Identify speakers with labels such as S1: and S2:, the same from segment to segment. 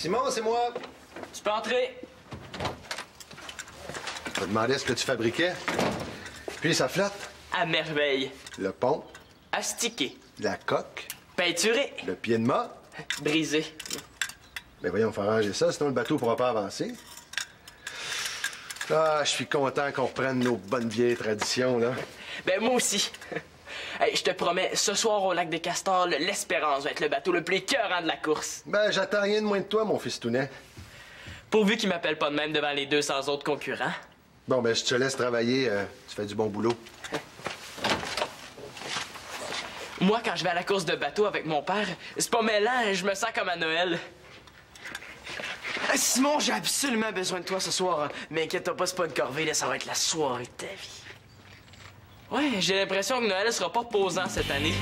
S1: Simon, c'est moi.
S2: Tu peux entrer.
S1: Je te demandais ce que tu fabriquais. Puis ça flotte.
S2: À merveille.
S1: Le pont,
S2: Astiqué.
S1: la coque,
S2: Peinturé.
S1: le pied de mât.
S2: Brisé.
S1: Ben voyons, faut arranger ça, sinon le bateau ne pourra pas avancer. Ah, je suis content qu'on reprenne nos bonnes vieilles traditions, là.
S2: Ben, moi aussi. Hey, je te promets, ce soir au lac des Castors, l'Espérance va être le bateau le plus écœurant de la course.
S1: Ben, j'attends rien de moins de toi, mon fils Tounet.
S2: Pourvu qu'il m'appelle pas de même devant les 200 autres concurrents.
S1: Bon, ben, je te laisse travailler. Tu fais du bon boulot.
S2: Moi, quand je vais à la course de bateau avec mon père, c'est pas mêlant, je me sens comme à Noël.
S3: Simon, j'ai absolument besoin de toi ce soir. Mais inquiète-toi pas, c'est pas une corvée, là, ça va être la soirée de ta vie.
S2: Ouais, j'ai l'impression que Noël sera pas reposant cette année.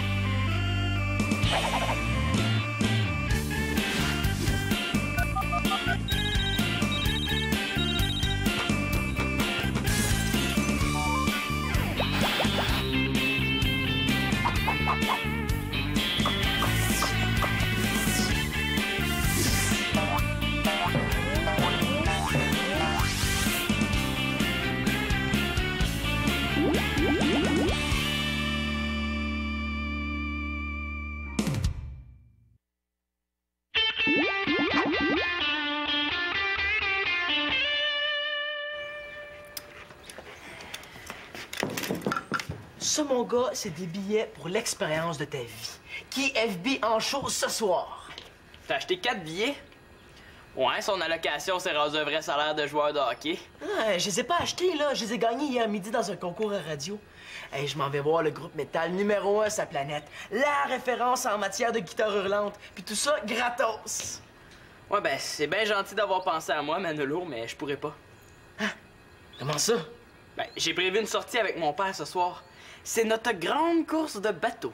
S3: Ça, mon gars, c'est des billets pour l'expérience de ta vie. Qui FB en show ce soir?
S2: T'as acheté 4 billets? Ouais, son allocation s'est rendu un vrai salaire de joueur de hockey.
S3: Ah, je les ai pas achetés, là. Je les ai gagnés hier midi dans un concours à radio. Hey, je m'en vais voir le groupe métal numéro 1 sa planète. La référence en matière de guitare hurlante. Puis tout ça, gratos.
S2: Ouais, ben, c'est bien gentil d'avoir pensé à moi, Manolo, mais je pourrais pas.
S3: Comment ça?
S2: Ben, j'ai prévu une sortie avec mon père ce soir. C'est notre grande course de bateau.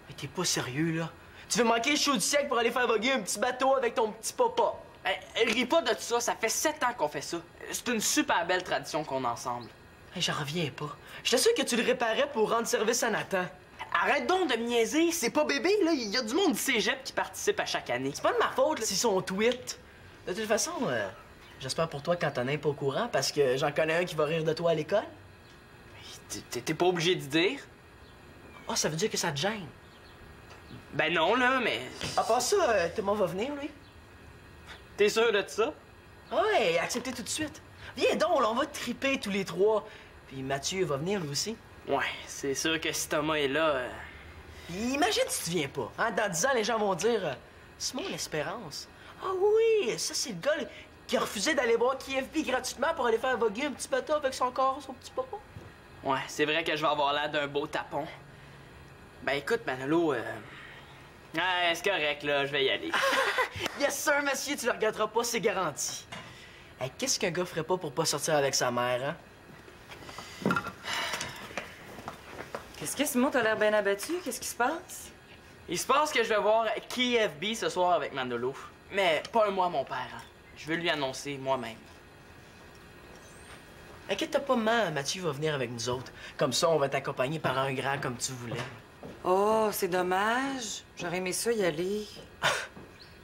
S3: Mais t'es pas sérieux, là? Tu veux manquer le show du siècle pour aller faire voguer un petit bateau avec ton petit papa?
S2: Hey, ris pas de ça, ça fait 7 ans qu'on fait ça. C'est une super belle tradition qu'on a ensemble.
S3: Hey, j'en reviens pas. J'étais sûr que tu le réparais pour rendre service à Nathan.
S2: Arrête donc de me niaiser, c'est pas bébé, là. Il y a du monde du cégep qui participe à chaque année.
S3: C'est pas de ma faute, là, s'ils sont tweet. De toute façon, j'espère pour toi qu'Antonin est pas au courant parce que j'en connais un qui va rire de toi à l'école.
S2: T'es pas obligé de dire.
S3: Ah, ça veut dire que ça te gêne.
S2: Ben non, là, mais...
S3: À part ça, Thomas va venir, lui.
S2: T'es sûr de ça?
S3: Ouais, acceptez tout de suite. Viens donc, là, on va triper tous les trois. Puis Mathieu va venir, lui aussi.
S2: Ouais, c'est sûr que si Thomas est là...
S3: Imagine si tu viens pas. Hein? Dans 10 ans, les gens vont dire Simon l'Espérance. Ah oui, ça, c'est le gars qui a refusé d'aller voir KFB gratuitement pour aller faire voguer un petit bateau avec son corps, son petit papa.
S2: Ouais, c'est vrai que je vais avoir l'air d'un beau tapon. Ben écoute, Manolo, ouais, c'est correct, là, je vais y aller.
S3: Yes, sir, monsieur, tu le regretteras pas, c'est garanti. Hey, qu'est-ce qu'un gars ferait pas pour pas sortir avec sa mère, hein?
S4: Qu'est-ce que Simon, t'as l'air bien abattu? Qu'est-ce qui se passe?
S2: Il se passe que je vais voir KFB ce soir avec Manolo. Mais pas un mois, mon père. Hein. Je veux lui annoncer moi-même.
S3: Inquiète-toi pas, Mathieu va venir avec nous autres. Comme ça, on va t'accompagner par un grand comme tu voulais.
S4: Oh, c'est dommage. J'aurais aimé ça y aller.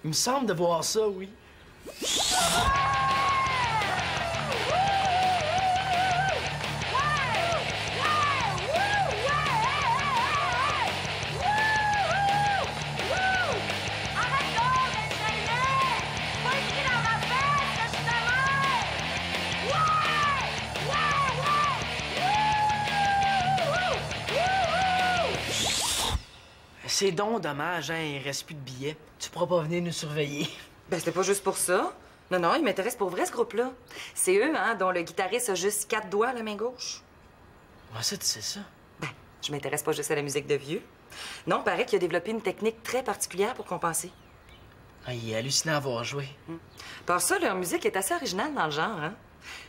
S3: Il me semble de voir ça, oui. C'est donc dommage, hein, il reste plus de billets. Tu pourras pas venir nous surveiller.
S4: Ben, c'était pas juste pour ça. Non, non, il m'intéresse pour vrai, ce groupe-là. C'est eux, hein, dont le guitariste a juste 4 doigts à la main gauche.
S3: Comment ça, tu sais ça?
S4: Ben, je m'intéresse pas juste à la musique de vieux. Non, paraît qu'il a développé une technique très particulière pour compenser.
S3: Ah, il est hallucinant à voir jouer.
S4: Par ça, leur musique est assez originale dans le genre, hein.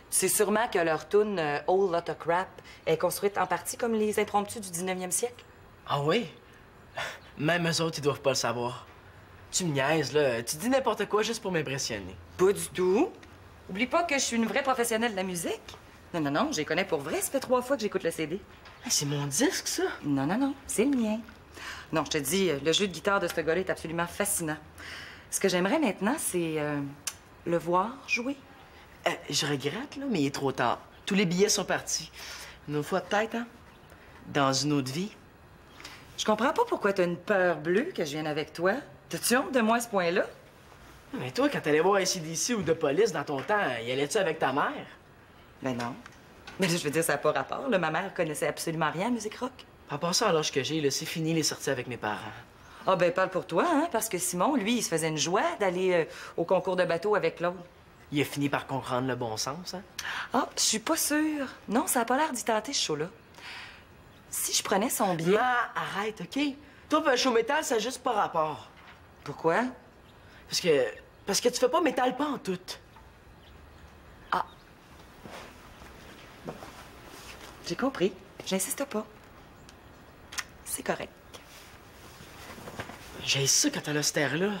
S4: Tu sais sûrement que leur tune Whole Lotta Crap est construite en partie comme les impromptus du 19e siècle.
S3: Ah oui? Même eux autres, ils doivent pas le savoir. Tu me niaises, là. Tu dis n'importe quoi juste pour m'impressionner.
S4: Pas du tout. Oublie pas que je suis une vraie professionnelle de la musique. Non, non, non, je les connais pour vrai. Ça fait 3 fois que j'écoute le CD.
S3: Hey, c'est mon disque, ça?
S4: Non, non, non, c'est le mien. Non, je te dis, le jeu de guitare de ce gars-là est absolument fascinant. Ce que j'aimerais maintenant, c'est le voir jouer.
S3: Je regrette, là, mais il est trop tard. Tous les billets sont partis. Une autre fois peut-être, hein? Dans une autre vie.
S4: Je comprends pas pourquoi t'as une peur bleue que je vienne avec toi. T'as-tu honte de moi à ce point-là?
S3: Mais toi, quand t'allais voir AC/DC ou de police dans ton temps, y allais-tu avec ta mère?
S4: Ben non. Mais là, je veux dire, ça n'a pas rapport. Là, ma mère connaissait absolument rien à musique rock.
S3: En passant à l'âge que j'ai, là, c'est fini les sorties avec mes parents.
S4: Ah ben parle pour toi, hein, parce que Simon, lui, il se faisait une joie d'aller au concours de bateau avec l'autre.
S3: Il a fini par comprendre le bon sens, hein?
S4: Ah, je suis pas sûre. Non, ça a pas l'air d'y tenter, ce show-là. Si je prenais son billet...
S3: Ah, arrête, OK? Toi, un show métal, ça n'a juste pas rapport.
S4: Pourquoi?
S3: Parce que tu fais pas métal pas en tout.
S4: Ah. J'ai compris. J'insiste pas. C'est correct.
S3: J'ai ça quand t'as le là.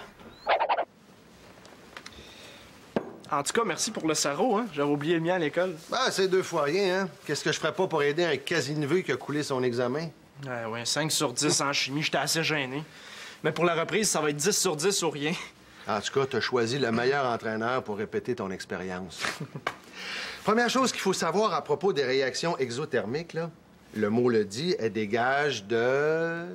S5: En tout cas, merci pour le sarrau, hein? J'avais oublié le mien à l'école.
S1: Ah, c'est 2 fois rien, hein? Qu'est-ce que je ferais pas pour aider un quasi-neveu qui a coulé son examen?
S5: Ouais, 5 sur 10 en chimie, j'étais assez gêné. Mais pour la reprise, ça va être 10 sur 10 ou rien.
S1: En tout cas, t'as choisi le meilleur entraîneur pour répéter ton expérience. Première chose qu'il faut savoir à propos des réactions exothermiques, là, le mot le dit, elles dégagent de...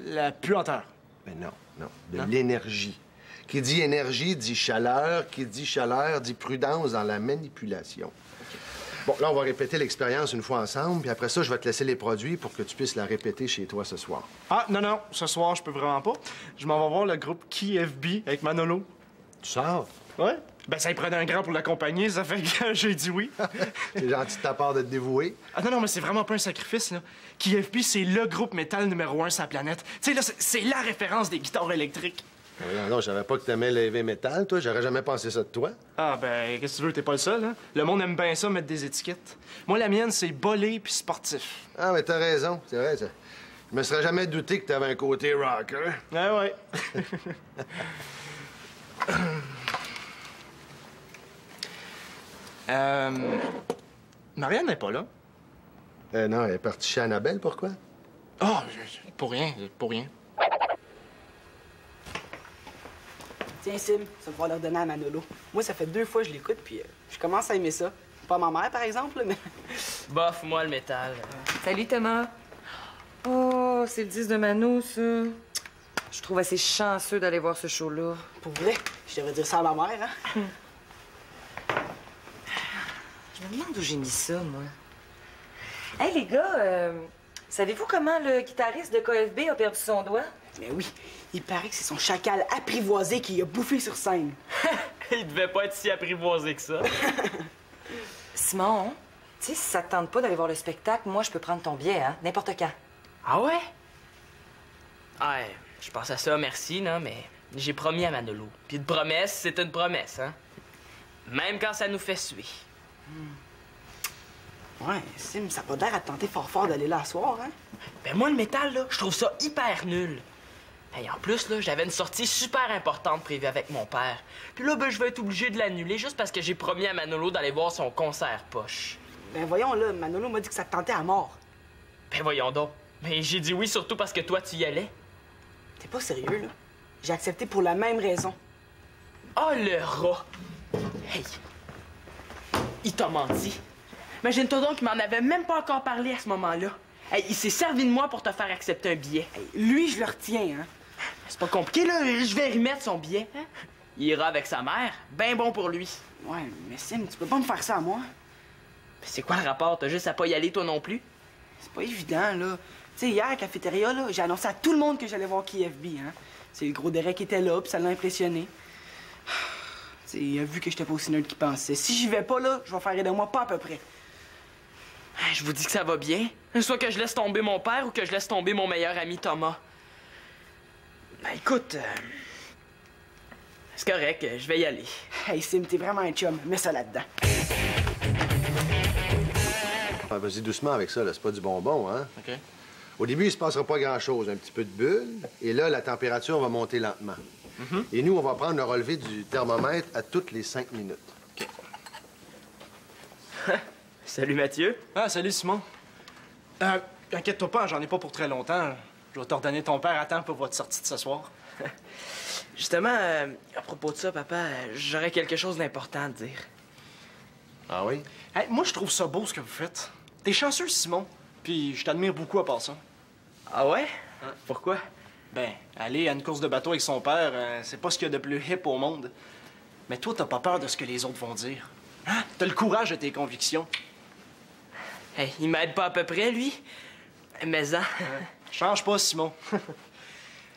S5: La puanteur.
S1: Ben non, de l'énergie. Qui dit énergie dit chaleur, qui dit chaleur dit prudence dans la manipulation. Bon, là, on va répéter l'expérience une fois ensemble, puis après ça, je vais te laisser les produits pour que tu puisses la répéter chez toi ce soir.
S5: Ah, non, ce soir, je peux vraiment pas. Je m'en vais voir le groupe KFB avec Manolo.
S1: Tu sors?
S5: Ouais? Ben, ça y prenait un grand pour l'accompagner, ça fait que j'ai dit oui.
S1: C'est gentil de ta part de te dévouer.
S5: Ah non, mais c'est vraiment pas un sacrifice, là. KFB, c'est le groupe métal numéro 1 sur la planète. Tu sais, là, c'est la référence des guitares électriques.
S1: Non, je savais pas que t'aimais le heavy metal, toi. J'aurais jamais pensé ça de toi.
S5: Ah, ben, qu'est-ce que tu veux, t'es pas le seul, hein? Le monde aime bien ça, mettre des étiquettes. Moi, la mienne, c'est bolé puis sportif.
S1: Ah, mais t'as raison, c'est vrai. Ça. Je me serais jamais douté que t'avais un côté rocker.
S5: Ah ouais. Marianne n'est pas là.
S1: Non, elle est partie chez Annabelle, pourquoi?
S5: Oh, pour rien, pour rien.
S6: Tiens, Sim, ça va pouvoir leur donner à Manolo. Moi, ça fait 2 fois que je l'écoute, puis je commence à aimer ça. Pas ma mère, par exemple, mais...
S2: Bof, moi, le métal.
S4: Salut, Thomas. Oh, c'est le 10 de Mano, ça. Je trouve assez chanceux d'aller voir ce show-là.
S6: Pour vrai, je devrais dire ça à ma mère, hein?
S4: Je me demande où j'ai mis ça, moi. Hey, les gars, savez-vous comment le guitariste de KFB a perdu son doigt?
S6: Mais oui, il paraît que c'est son chacal apprivoisé qui a bouffé sur scène.
S2: Il devait pas être si apprivoisé que ça.
S4: Simon, tu sais, si ça te tente pas d'aller voir le spectacle, moi, je peux prendre ton billet, hein, n'importe quand.
S2: Ah ouais? Ouais, je pense à ça, merci, non, mais j'ai promis à Manolo. Puis une promesse, c'est une promesse, hein? Même quand ça nous fait suer.
S6: Ouais, Sim, ça a pas l'air à te tenter fort d'aller là ce soir, hein?
S2: Ben moi, le métal, là, je trouve ça hyper nul. Hey, en plus, là, j'avais une sortie super importante prévue avec mon père. Puis là, ben, je vais être obligé de l'annuler juste parce que j'ai promis à Manolo d'aller voir son concert poche.
S6: Ben voyons, là, Manolo m'a dit que ça te tentait à mort.
S2: Ben voyons donc. Ben j'ai dit oui surtout parce que toi, tu y allais.
S6: T'es pas sérieux, là? J'ai accepté pour la même raison.
S2: Oh, le rat! Hey! Il t'a menti. Imagine-toi donc qu'il m'en avait même pas encore parlé à ce moment-là. Hey, il s'est servi de moi pour te faire accepter un billet.
S6: Hey, lui, je le retiens, hein?
S2: C'est pas compliqué, là. Je vais remettre son billet. Hein? Il ira avec sa mère. Ben bon pour lui.
S6: Ouais, mais Sim, tu peux pas me faire ça à moi.
S2: C'est quoi le rapport? T'as juste à pas y aller, toi non plus?
S6: C'est pas évident, là. Tu sais, hier, à la cafétéria, là, j'ai annoncé à tout le monde que j'allais voir KFB, hein. C'est le gros Derek qui était là, puis ça l'a impressionné. Tu sais, il a vu que j'étais pas aussi nerd qu'il pensait. Si j'y vais pas, là, je vais faire rire de moi pas à peu près.
S2: Je vous dis que ça va bien. Soit que je laisse tomber mon père ou que je laisse tomber mon meilleur ami Thomas. Ben écoute, c'est correct, je vais y aller.
S6: Hey Sim, t'es vraiment un chum. Mets ça là-dedans.
S1: Ah, vas-y doucement avec ça, là. C'est pas du bonbon, hein?
S5: OK.
S1: Au début, il se passera pas grand-chose. Un petit peu de bulle. Et là, la température va monter lentement. Et nous, on va prendre le relevé du thermomètre à toutes les 5 minutes.
S2: Salut Mathieu.
S5: Ah, salut Simon. Inquiète-toi pas, j'en ai pas pour très longtemps. Je vais t'ordonner ton père à temps pour votre sortie de ce soir.
S3: Justement, à propos de ça, papa, j'aurais quelque chose d'important à te dire.
S1: Ah oui?
S5: Hey, moi, je trouve ça beau ce que vous faites. T'es chanceux, Simon. Puis je t'admire beaucoup à part ça.
S3: Ah ouais? Pourquoi?
S5: Ben, aller à une course de bateau avec son père, c'est pas ce qu'il y a de plus hip au monde. Mais toi, t'as pas peur de ce que les autres vont dire. Hein? T'as le courage de tes convictions.
S3: Hey, il m'aide pas à peu près, lui. Mais en...
S5: Change pas, Simon.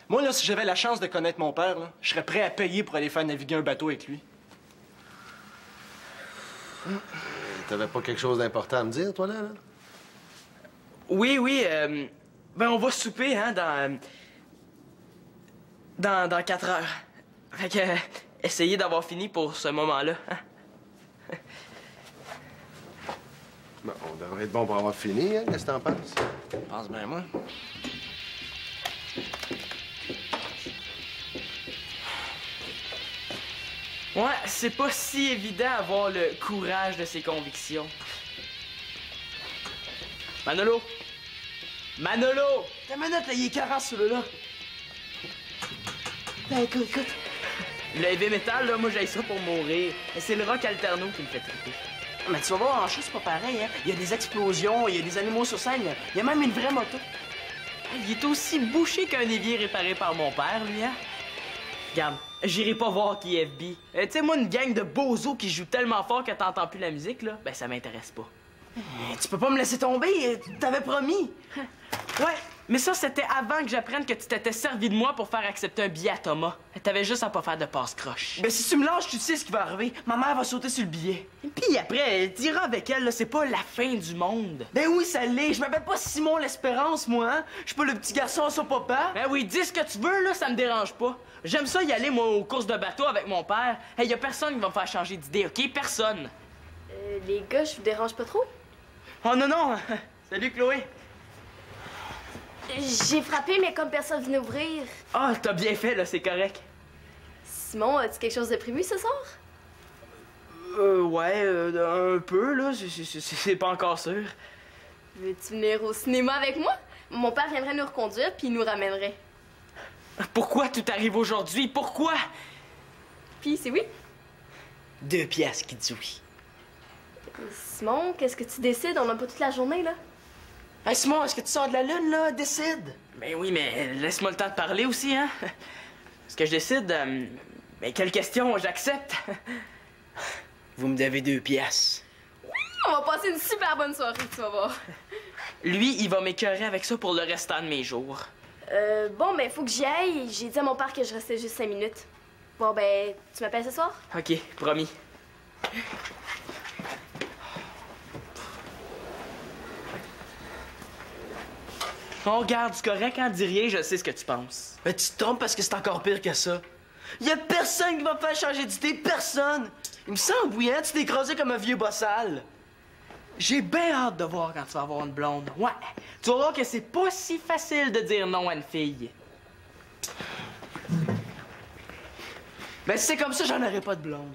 S5: Moi, là, si j'avais la chance de connaître mon père, là, je serais prêt à payer pour aller faire naviguer un bateau avec lui.
S1: T'avais pas quelque chose d'important à me dire, toi, là?
S3: Oui, ben on va souper, hein, dans 4 heures. Fait que, essayez d'avoir fini pour ce moment-là, hein.
S1: Bon, on devrait être bon pour avoir fini, hein? Qu'est-ce que t'en penses?
S5: Pense bien, moi.
S3: Ouais, c'est pas si évident d'avoir le courage de ses convictions. Manolo! Manolo!
S6: Ta manette, là, il est 40, celui-là. Ben, écoute.
S3: Le heavy metal, là, moi, j'ai ça pour mourir. Mais c'est le rock alterno qui me fait triper.
S6: Mais tu vas voir, en show, c'est pas pareil, hein. Il y a des explosions, il y a des animaux sur scène, il y a même une vraie moto.
S3: Il est aussi bouché qu'un évier réparé par mon père, lui, hein? Regarde, j'irai pas voir KFB. Tu sais, moi, une gang de bozos qui joue tellement fort que t'entends plus la musique, là, ben ça m'intéresse pas.
S6: Tu peux pas me laisser tomber, t'avais promis.
S3: Ouais, mais ça, c'était avant que j'apprenne que tu t'étais servi de moi pour faire accepter un billet à Thomas. T'avais juste à pas faire de passe-croche.
S6: Ben, si tu me lâches, tu sais ce qui va arriver. Ma mère va sauter sur le billet.
S3: Puis après, t'iras avec elle, là, c'est pas la fin du monde.
S6: Ben oui, ça l'est. Je m'appelle pas Simon l'Espérance, moi, hein. Je suis pas le petit garçon à son papa.
S3: Ben oui, dis ce que tu veux, là, ça me dérange pas. J'aime ça y aller, moi, aux courses de bateau avec mon père. Hey, y a personne qui va me faire changer d'idée, OK? Personne.
S7: Les gars, je vous dérange pas trop?
S3: Oh non, non! Salut, Chloé!
S7: J'ai frappé, mais comme personne venait ouvrir.
S3: Ah, t'as bien fait, là, c'est correct.
S7: Simon, as-tu quelque chose de prévu ce soir?
S3: Ouais, un peu, là. C'est pas encore sûr.
S7: Veux-tu venir au cinéma avec moi? Mon père viendrait nous reconduire, puis il nous ramènerait.
S3: Pourquoi tout arrive aujourd'hui? Pourquoi?
S7: Puis c'est oui.
S3: 2 piastres qui dit oui.
S7: Simon, qu'est-ce que tu décides? On n'a pas toute la journée, là.
S6: Hey, Simon, est-ce que tu sors de la lune, là? Décide.
S3: Ben oui, mais laisse-moi le temps de parler aussi, hein? Ce que je décide, ben quelle question j'accepte?
S6: Vous me devez 2 piastres.
S7: On va passer une super bonne soirée, tu vas voir.
S3: Lui, il va m'écœurer avec ça pour le restant de mes jours.
S7: Bon, ben, faut que j'y aille. J'ai dit à mon père que je restais juste 5 minutes. Bon, ben, tu m'appelles ce soir?
S3: OK, promis. On regarde, c'est correct, hein? Dis rien, je sais ce que tu penses.
S6: Mais tu te trompes parce que c'est encore pire que ça. Y a personne qui va me faire changer d'idée, personne! Il me semble, oui, hein? Tu t'es écrasé comme un vieux bossal.
S3: J'ai bien hâte de voir quand tu vas avoir une blonde. Ouais, tu vas voir que c'est pas si facile de dire non à une fille.
S6: Ben, si c'est comme ça, j'en aurai pas de blonde.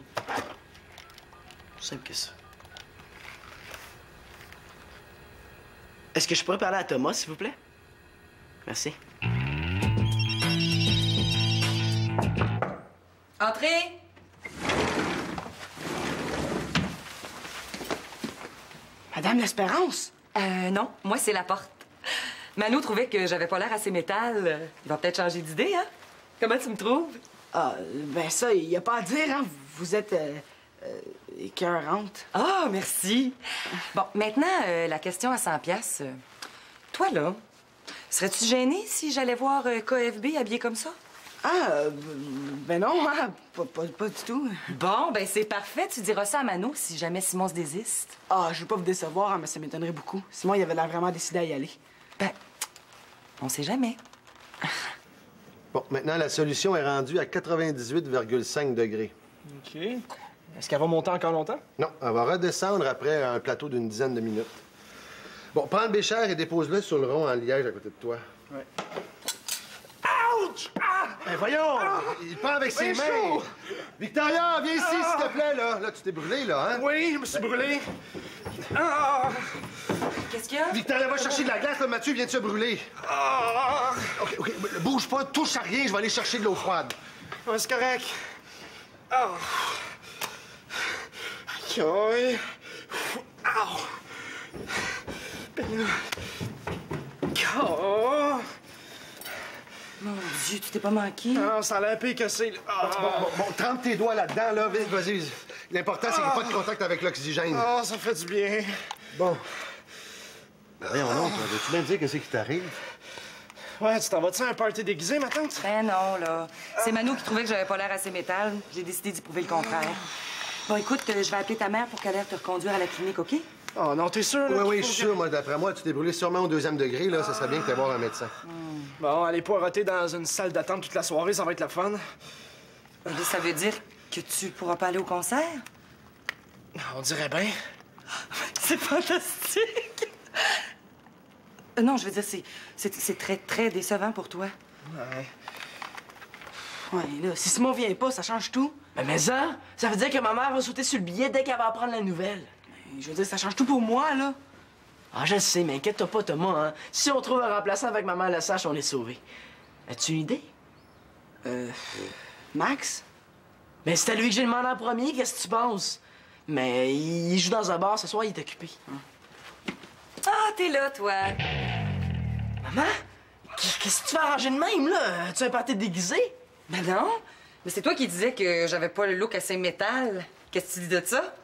S6: Simple que ça. Est-ce que je pourrais parler à Thomas, s'il vous plaît? Merci.
S4: Entrez!
S6: Madame l'Espérance?
S4: Non, moi, c'est la porte. Manu trouvait que j'avais pas l'air assez métal. Il va peut-être changer d'idée, hein? Comment tu me trouves?
S6: Ah, ben ça, y a pas à dire, hein? Vous êtes, écœurante.
S4: Ah, merci. Bon, maintenant, la question à 100 piastres. Toi, là, serais-tu gêné si j'allais voir KFB habillé comme ça?
S6: Ah, ben non, hein? Pas du tout.
S4: Bon, ben c'est parfait. Tu diras ça à Manu si jamais Simon se désiste.
S6: Ah, je veux pas vous décevoir, hein, mais ça m'étonnerait beaucoup. Simon, il avait l'air vraiment décidé à y aller.
S4: Ben, on sait jamais.
S1: Bon, maintenant, la solution est rendue à 98,5 degrés.
S5: OK. Est-ce qu'elle va monter encore longtemps?
S1: Non, elle va redescendre après un plateau d'une dizaine de minutes. Bon, prends le bécher et dépose-le sur le rond en liège à côté de toi.
S5: Ouais.
S1: Ouch! Ah! Ben voyons! Il prend avec ses mains!
S5: chaud!
S1: Victoria, viens ici, s'il te plaît, là! Là, tu t'es brûlé, là, hein?
S5: Oui, je me suis brûlé. Ah!
S4: Qu'est-ce qu'il y a?
S1: Victoria, va chercher de la glace, là, Mathieu vient de se brûler.
S5: Ah!
S1: OK, bouge pas, touche à rien, je vais aller chercher de l'eau froide.
S5: Ouais, c'est correct. Oh. Aïe. Ow. Ben là... Oh.
S4: Mon Dieu, tu t'es pas manqué?
S5: Non, ça a l'air pire que c'est.
S1: Bon, trempe tes doigts là-dedans, là. Vite, vas-y. L'important, c'est qu'il n'y ait pas de contact avec l'oxygène.
S5: Oh, ça fait du bien.
S1: Bon. Ben, voyons donc, veux-tu bien me dire qu'est-ce qui t'arrive?
S5: Ouais, tu t'en vas-tu à un party déguisé, ma tante?
S4: Ben non, là. C'est Mano qui trouvait que j'avais pas l'air assez métal. J'ai décidé d'y prouver le contraire. Bon, écoute, je vais appeler ta mère pour qu'elle aille te reconduire à la clinique, OK?
S5: Oh non, t'es sûr, là?
S1: Oui, je suis sûr. Moi, d'après moi, tu t'es brûlé sûrement au 2e degré, là. Ça serait bien que tu ailles voir un médecin.
S5: Bon, aller poireauter dans une salle d'attente toute la soirée, ça va être la fun.
S4: Ça veut dire que tu pourras pas aller au concert?
S5: On dirait bien.
S4: C'est fantastique! Non, je veux dire, c'est très, très décevant pour toi.
S5: Ouais.
S6: Ouais, là, si Simon vient pas, ça change tout.
S3: Mais ça veut dire que ma mère va sauter sur le billet dès qu'elle va apprendre la nouvelle.
S6: Je veux dire, ça change tout pour moi, là.
S3: Ah, je sais, mais inquiète-toi pas, Thomas, hein. Si on trouve un remplaçant avec maman Le Sage, on est sauvés. As-tu une idée?
S6: Max?
S3: Mais c'est à lui que j'ai demandé en premier, qu'est-ce que tu penses? Mais il joue dans un bar ce soir, il est occupé.
S4: Ah, t'es là, toi.
S3: Maman? Qu'est-ce que tu vas arranger de même, là? Tu as un party déguisé?
S4: Ben non. Mais c'est toi qui disais que j'avais pas le look assez métal. Qu'est-ce que tu dis de ça?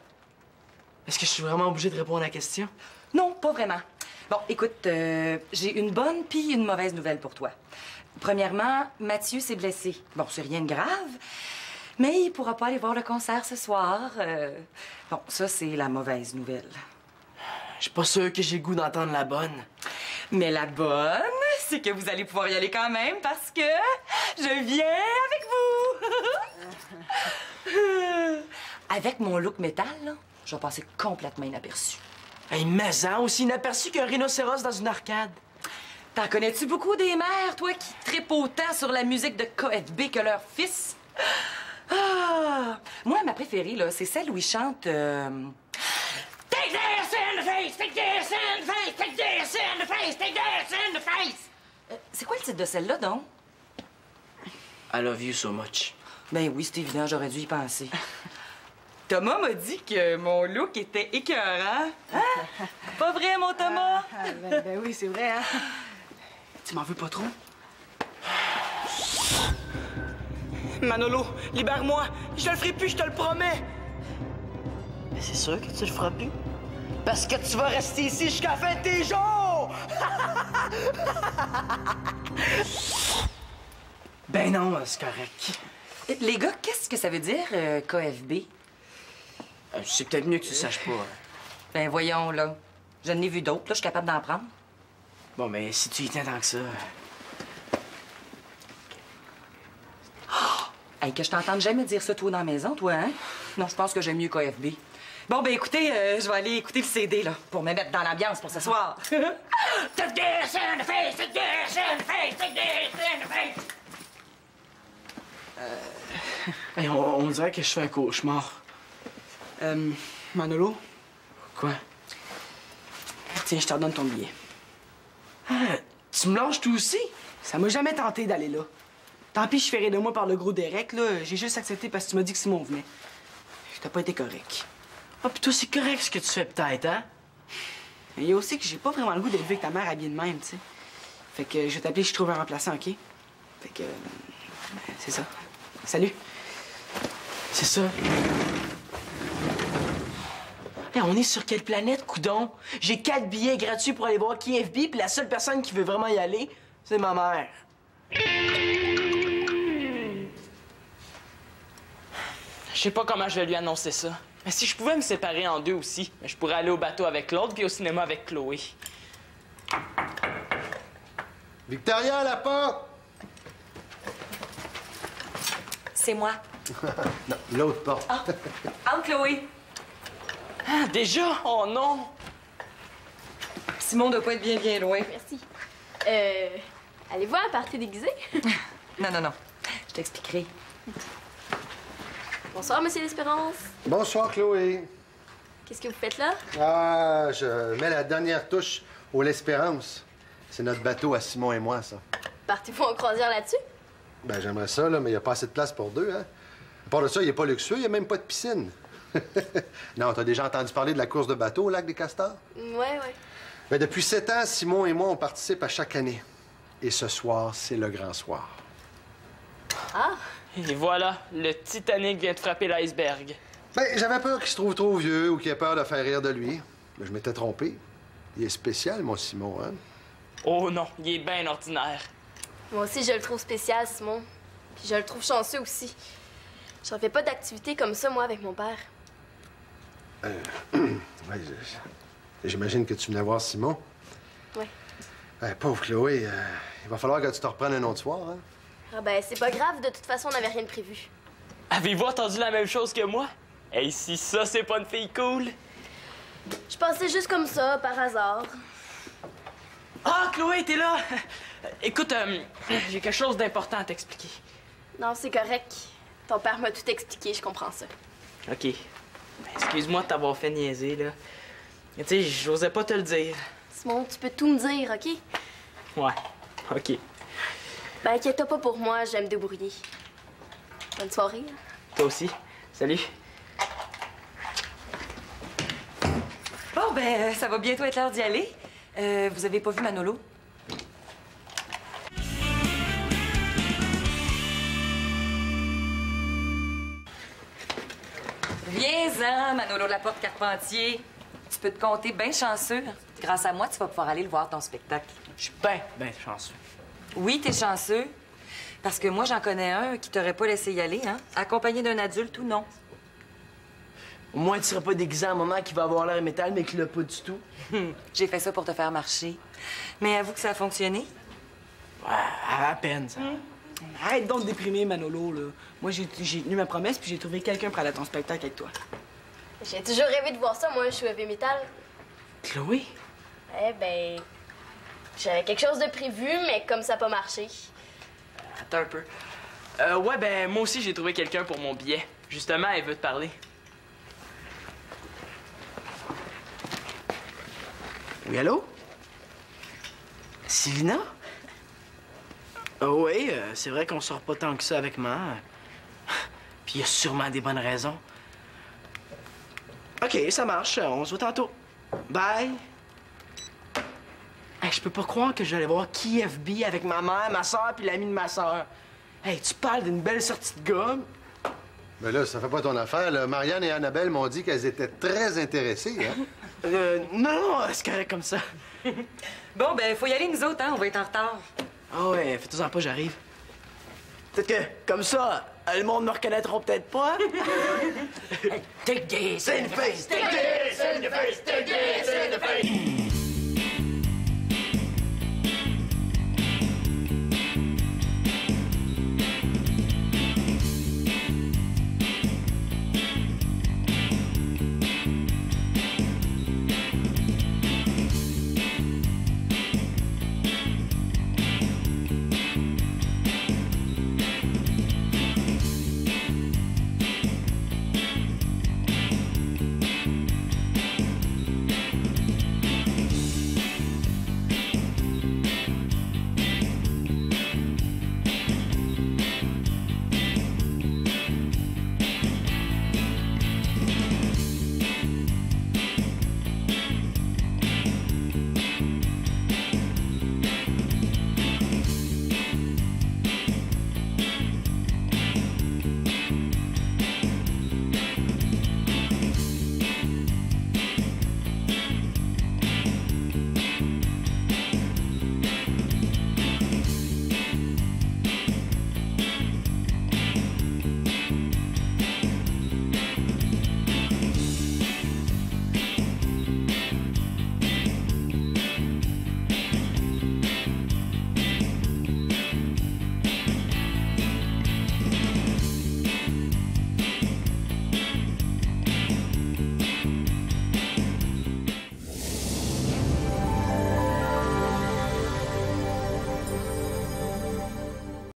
S3: Est-ce que je suis vraiment obligée de répondre à la question?
S4: Non, pas vraiment. Bon, écoute, j'ai une bonne puis une mauvaise nouvelle pour toi. Premièrement, Mathieu s'est blessé. Bon, c'est rien de grave, mais il pourra pas aller voir le concert ce soir. Bon, ça, c'est la mauvaise nouvelle.
S3: Je suis pas sûre que j'ai le goût d'entendre la bonne.
S4: Mais la bonne, c'est que vous allez pouvoir y aller quand même parce que je viens avec vous. Avec mon look métal, là, je vais passer complètement inaperçu.
S3: Hey, mais ça, aussi inaperçu qu'un rhinocéros dans une arcade.
S4: T'en connais-tu beaucoup des mères, toi, qui trippent autant sur la musique de KFB que leur fils? Ah! Moi, ma préférée, là, c'est celle où ils chantent... Take this in the face! Take this in the face! Take this in the face! Take this in the face! C'est quoi le titre de celle-là, donc?
S3: I love you so much.
S4: Ben oui, c'est évident, j'aurais dû y penser. Thomas m'a dit que mon look était écœurant. Hein? Pas vrai, mon Thomas?
S6: Ben oui, c'est vrai, hein? Tu m'en veux pas trop?
S3: Manolo, libère-moi! Je le ferai plus, je te le promets! Mais c'est sûr que tu le feras plus? Parce que tu vas rester ici jusqu'à la fin de tes jours! Ben non, c'est correct.
S4: Les gars, qu'est-ce que ça veut dire, KFB?
S3: C'est peut-être mieux que tu saches pas.
S4: Ben voyons, là. Je n'ai vu d'autres, là, je suis capable d'en prendre.
S3: Bon, mais si tu y tiens tant que ça...
S4: Hey, que je t'entende jamais dire ça, toi, dans la maison, toi, hein? Non, je pense que j'aime mieux KFB. Bon, ben écoutez, je vais aller écouter le CD, là, pour me mettre dans l'ambiance pour ce soir. Take this in the face! Take this in the face! Take this in the face!
S3: Hey, on dirait que je fais un cauchemar.
S6: Manolo,
S3: Quoi?
S6: tiens, je te redonne ton billet.
S3: Ah, tu me lâches toi aussi?
S6: Ça m'a jamais tenté d'aller là. Tant pis, je ferai de moi par le gros Derek, là. J'ai juste accepté parce que tu m'as dit que Simon venait. T'as pas été correct.
S3: Ah, pis toi, c'est correct ce que tu fais peut-être, hein?
S6: Mais il y a aussi que j'ai pas vraiment le goût d'être vu avec ta mère habillée de même, tu sais. Fait que je vais t'appeler, je trouve un remplaçant, OK? Fait que... c'est ça. Salut.
S3: C'est ça. Hey, on est sur quelle planète, coudon? J'ai 4 billets gratuits pour aller voir KFB, puis la seule personne qui veut vraiment y aller, c'est ma mère. Je sais pas comment je vais lui annoncer ça. Mais si je pouvais me séparer en deux aussi, je pourrais aller au bateau avec l'autre puis au cinéma avec Chloé.
S1: Victoria, à la porte!
S4: C'est moi.
S1: Non, l'autre porte.
S4: Ah, entre, Chloé.
S3: Ah, déjà? Oh non!
S4: Simon doit pas être bien, bien loin.
S7: Merci. Allez-vous à un party déguisé?
S4: Non, non, non. Je t'expliquerai.
S7: Bonsoir, Monsieur l'Espérance.
S1: Bonsoir, Chloé.
S7: Qu'est-ce que vous faites là?
S1: Ah, je mets la dernière touche au L'Espérance. C'est notre bateau à Simon et moi, ça.
S7: Partez-vous en croisière là-dessus?
S1: Ben, j'aimerais ça, là, mais il n'y a pas assez de place pour deux, hein? À part de ça, il n'est pas luxueux, il n'y a même pas de piscine. Non, t'as déjà entendu parler de la course de bateau au lac des Castors?
S7: Ouais.
S1: Ben, depuis 7 ans, Simon et moi, on participe à chaque année. Et ce soir, c'est le grand soir.
S7: Ah!
S2: Et voilà, le Titanic vient de frapper l'iceberg.
S1: Ben, j'avais peur qu'il se trouve trop vieux ou qu'il ait peur de faire rire de lui. Mais je m'étais trompé. Il est spécial, mon Simon, hein?
S2: Oh non, il est bien ordinaire.
S7: Moi aussi, je le trouve spécial, Simon. Puis je le trouve chanceux aussi. J'en fais pas d'activité comme ça, moi, avec mon père.
S1: Ouais, j'imagine que tu venais voir Simon.
S7: Oui.
S1: Pauvre Chloé, il va falloir que tu te reprennes un autre soir, hein?
S7: Ah ben, c'est pas grave, de toute façon, on n'avait rien de prévu.
S2: Avez-vous entendu la même chose que moi? Hey, si ça, c'est pas une fille cool!
S7: Je passais juste comme ça, par hasard.
S2: Ah, Chloé, t'es là! Écoute, j'ai quelque chose d'important à t'expliquer.
S7: Non, c'est correct. Ton père m'a tout expliqué, je comprends ça.
S2: OK. Excuse-moi de t'avoir fait niaiser, là. Tu sais, j'osais pas te le dire.
S7: Simon, tu peux tout me dire, OK?
S2: Ouais. OK.
S7: Ben, inquiète-toi pas pour moi, je vais me débrouiller. Bonne soirée. Hein?
S2: Toi aussi. Salut.
S4: Bon, ben, ça va bientôt être l'heure d'y aller. Vous avez pas vu Manolo? Viens-en, Manolo Laporte-Carpentier. Tu peux te compter bien chanceux. Grâce à moi, tu vas pouvoir aller le voir, ton spectacle.
S2: Je suis ben chanceux.
S4: Oui, t'es chanceux. Parce que moi, j'en connais un qui t'aurait pas laissé y aller, hein? Accompagné d'un adulte ou non.
S3: Au moins, tu seras pas déguisé à un moment qui va avoir l'air métal, mais qui l'a pas du tout.
S4: J'ai fait ça pour te faire marcher. Mais avoue que ça a fonctionné.
S3: Ouais, à peine, ça. Arrête donc de déprimer, Manolo, là. Moi, j'ai tenu ma promesse, puis j'ai trouvé quelqu'un pour aller à ton spectacle avec toi.
S7: J'ai toujours rêvé de voir ça, moi, je suis heavy metal.
S3: Chloé?
S7: Eh ben, j'avais quelque chose de prévu, mais comme ça n'a pas marché.
S2: Attends un peu. Ouais, ben, moi aussi, j'ai trouvé quelqu'un pour mon billet. Justement, elle veut te parler.
S3: Oui, allô? Sylvina? Oui, c'est vrai qu'on sort pas tant que ça avec moi. Puis il y a sûrement des bonnes raisons. OK, ça marche. On se voit tantôt. Bye. Hey, je peux pas croire que je vais aller voir KFB avec ma mère, ma soeur puis l'ami de ma soeur. Hey, tu parles d'une belle sortie de gomme?
S1: Mais là, ça fait pas ton affaire, là. Marianne et Annabelle m'ont dit qu'elles étaient très intéressées, hein?
S3: Non, c'est correct comme ça.
S4: Bon, ben, faut y aller, nous autres, hein? On va être en retard.
S3: Ah ouais, fais-toi-en pas, j'arrive. Peut-être que, comme ça, le monde me reconnaîtra peut-être pas.
S2: Take this!
S3: C'est une face! Take this! In the face! Take this! In the face!